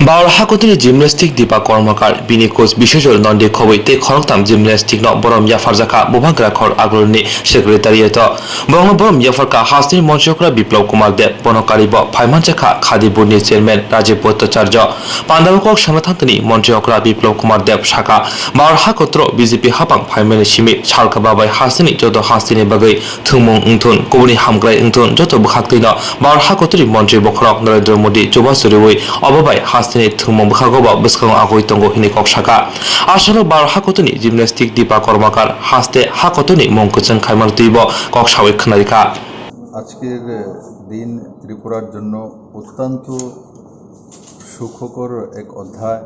Bawarhakutini gymnastic Dipa Kormakar bini coach Bishojor Nonde Khoboi te Khoroktam gymnastic no Borom Yafarzaka Bubhankra Khor Agroni Secretariat Borom Yafarka Hasni Monchokra Biplab Kumar De Bonokaribo Phaimanchaka Khadi Board Chairman Rajiv Bhattacharya Pandavakok Sangatantani Monchokra Biplab Kumar Dev Shaka Bawarhakutro BJP Hapang Phaimani Shimi Chalka Babai Hasni Jodo Hasni Bagai Thumung Ungthun Kobuni Hamgrai Ungthun Joto Bukhaktino Bawarhakutri Montri Bokhorok Narendra Modi Jobasuriwoi Obabai Hasni Thumung Bukhagoba Buskang Agoi Tongo Hini Kokshaka Asharo Bawarhakutuni Gymnastic Dipa Kormakar Haste Hakotuni Monkuchang Khaimar Tibo Kokshawi Khnarika আজকের দিন ত্রিপুরার জন্য অত্যন্ত সুখকর এক অধ্যায়।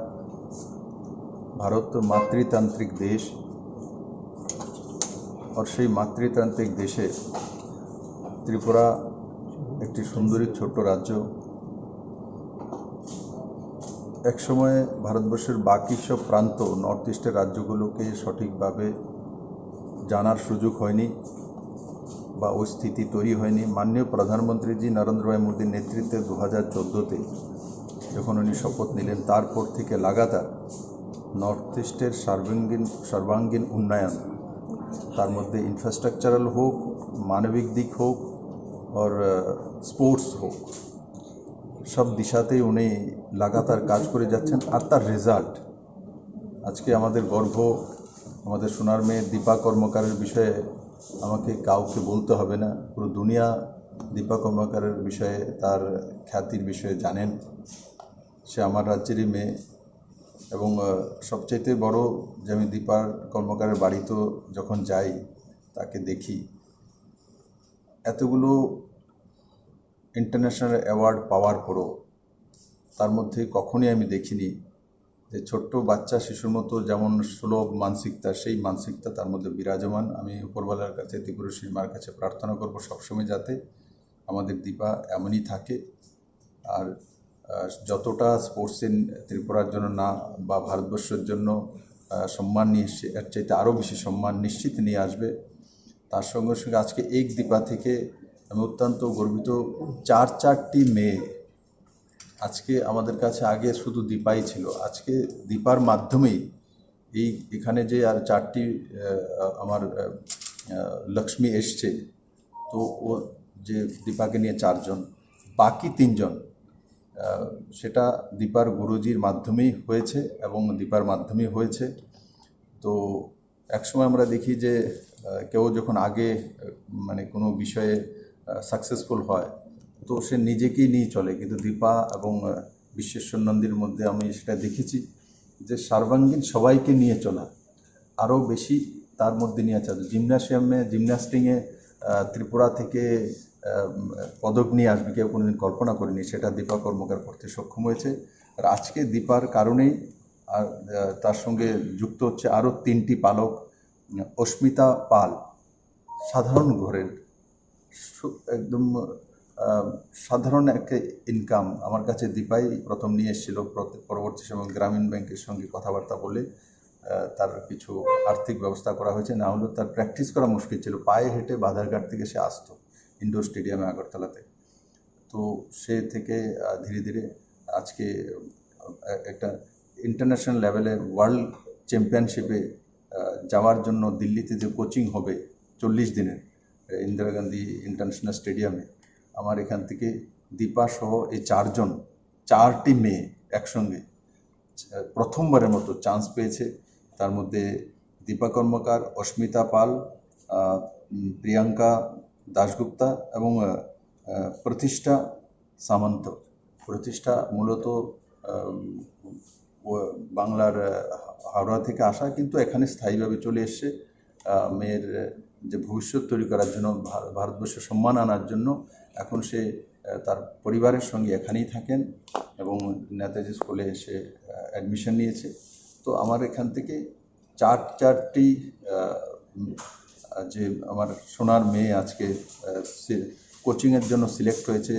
ভারত মাতৃতান্ত্রিক দেশ, আর সেই মাতৃতান্ত্রিক দেশে ত্রিপুরা একটি সুন্দরী ছোট্ট রাজ্য। একসময় ভারতবর্ষের বাকি সব প্রান্ত নর্থ ইস্টের রাজ্যগুলোকে সঠিকভাবে জানার সুযোগ হয়নি বা ওই স্থিতি তৈরি হয়নি। মাননীয় প্রধানমন্ত্রীজি নরেন্দ্র ভাই মোদীর নেতৃত্বে 2014-তে যখন উনি শপথ নিলেন, তারপর থেকে লাগাতার নর্থ ইস্টের সর্বাঙ্গীন উন্নয়ন, তার মধ্যে ইনফ্রাস্ট্রাকচারাল হোক, মানবিক দিক হোক, আর স্পোর্টস হোক, সব দিশাতেই উনি লাগাতার কাজ করে যাচ্ছেন। আর তার রেজাল্ট আজকে আমাদের গর্ব। আমাদের সোনার মেয়ে দীপা কর্মকারের বিষয়ে আমাকে কাউকে বলতে হবে না, পুরো দুনিয়া দীপা কর্মকারের বিষয়ে, তার খ্যাতির বিষয়ে জানেন। সে আমার রাজ্যেরই মেয়ে এবং সবচাইতে বড় যে আমি দীপার কর্মকারের বাড়িতে যখন যাই, তাকে দেখি, এতগুলো ইন্টারন্যাশনাল অ্যাওয়ার্ড পাওয়ার পরও তার মধ্যে কখনই আমি দেখিনি যে ছোট্ট বাচ্চা শিশুর মতো যেমন সুলভ মানসিকতা, সেই মানসিকতা তার মধ্যে বিরাজমান। আমি উপরওয়ালার কাছে, ত্রিপুরেশ্বরী মার কাছে প্রার্থনা করব সবসময় যাতে আমাদের দীপা এমনই থাকে। আর যতটা স্পোর্টসে ত্রিপুরার জন্য না বা ভারতবর্ষের জন্য সম্মান নিয়ে এসছে, এর চাইতে আরও বেশি সম্মান নিশ্চিত নিয়ে আসবে। তার সঙ্গে সঙ্গে আজকে এক দীপা থেকে আমি অত্যন্ত গর্বিত। চারটি মেয়ে আজকে আমাদের কাছে, আগে শুধু দীপাই ছিল, আজকে দীপার মাধ্যমেই এখানে যে আর চারটি আমার লক্ষ্মী এসছে, তো ও যে দীপাকে নিয়ে চারজন, বাকি তিনজন সেটা দীপার গুরুজির মাধ্যমেই হয়েছে এবং দীপার মাধ্যমেই হয়েছে। তো একসময় আমরা দেখি যে কেউ যখন আগে মানে কোনো বিষয়ে সাকসেসফুল হয়, তো সে নিজেকেই নিয়ে চলে, কিন্তু দীপা এবং বিশ্বেশ্বর নন্দীর মধ্যে আমি সেটা দেখেছি যে সর্বাঙ্গীন সবাইকে নিয়ে চলা, আরও বেশি তার মধ্যে নিয়ে চলা। জিমন্যাস্টিংয়ে ত্রিপুরা থেকে পদক নিয়ে আসবে কেউ কোনোদিন কল্পনা করেনি, সেটা দীপা কর্মকার করতে সক্ষম হয়েছে। আর আজকে দীপার কারণেই আর তার সঙ্গে যুক্ত হচ্ছে আরও 3টি পালক। অস্মিতা পাল সাধারণ ঘরের একদম সাধারণ একটা ইনকাম, আমার কাছে দীপাই প্রথম নিয়ে এসেছিল। পরবর্তী সময় গ্রামীণ ব্যাংকের সঙ্গে কথাবার্তা বলে তার কিছু আর্থিক ব্যবস্থা করা হয়েছে, না হলেও তার প্র্যাকটিস করা মুশকিল ছিল। পায়ে হেঁটে বাধারঘাট থেকে সে আসতো ইন্ডোর স্টেডিয়ামে আগরতলাতে। তো সে থেকে ধীরে ধীরে আজকে একটা ইন্টারন্যাশনাল লেভেলে ওয়ার্ল্ড চ্যাম্পিয়নশিপে যাওয়ার জন্য দিল্লিতে যে কোচিং হবে 40 দিনের ইন্দিরা গান্ধী ইন্টারন্যাশনাল স্টেডিয়ামে, আমার এখান থেকে দীপা সহ এই চারটি মেয়ে একসঙ্গে প্রথমবারের মতো চান্স পেয়েছে। তার মধ্যে দীপা কর্মকার, অস্মিতা পাল, প্রিয়াঙ্কা দাশগুপ্তা এবং প্রতিষ্ঠা সামন্ত। প্রতিষ্ঠা মূলত বাংলার হাওড়া থেকে আসা, কিন্তু এখানে স্থায়ীভাবে চলে এসছে মেয়ের যে ভবিষ্যৎ তৈরি করার জন্য, ভারতবর্ষের সম্মান আনার জন্য। এখন সে তার পরিবারের সঙ্গে এখানেই থাকেন এবং নেতাজি স্কুলে এসে অ্যাডমিশন নিয়েছে। তো আমার এখান থেকে চারটি যে আমার সোনার মেয়ে আজকে কোচিংয়ের জন্য সিলেক্ট হয়েছে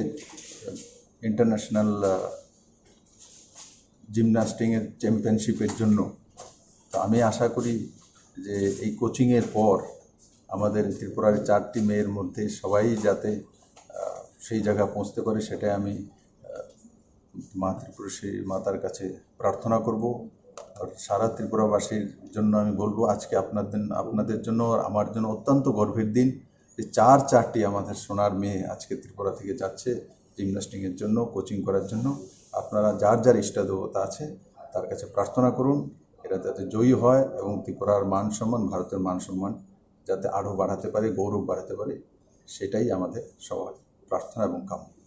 ইন্টারন্যাশনাল জিমন্যাস্টিংয়ের চ্যাম্পিয়নশিপের জন্য। তো আমি আশা করি যে এই কোচিংয়ের পর আমাদের ত্রিপুরার 4টি মেয়ের মধ্যে সবাই যাতে সেই জায়গা পৌঁছতে পারে, সেটাই আমি মা ত্রিপুরেশ্বরী মাতার কাছে প্রার্থনা করব। আর সারা ত্রিপুরাবাসীর জন্য আমি বলবো, আজকে আপনাদের জন্য আর আমার জন্য অত্যন্ত গর্বের দিন যে চারটি আমাদের সোনার মেয়ে আজকে ত্রিপুরা থেকে যাচ্ছে জিমন্যাস্টিংয়ের জন্য, কোচিং করার জন্য। আপনারা যার ইষ্ট দেবতা আছে তার কাছে প্রার্থনা করুন এরা যাতে জয়ী হয় এবং ত্রিপুরার মান সম্মান, ভারতের মান সম্মান যাতে আরও বাড়াতে পারে, গৌরব বাড়াতে পারে, সেটাই আমাদের সবার প্রার্থনা এবং কামনা।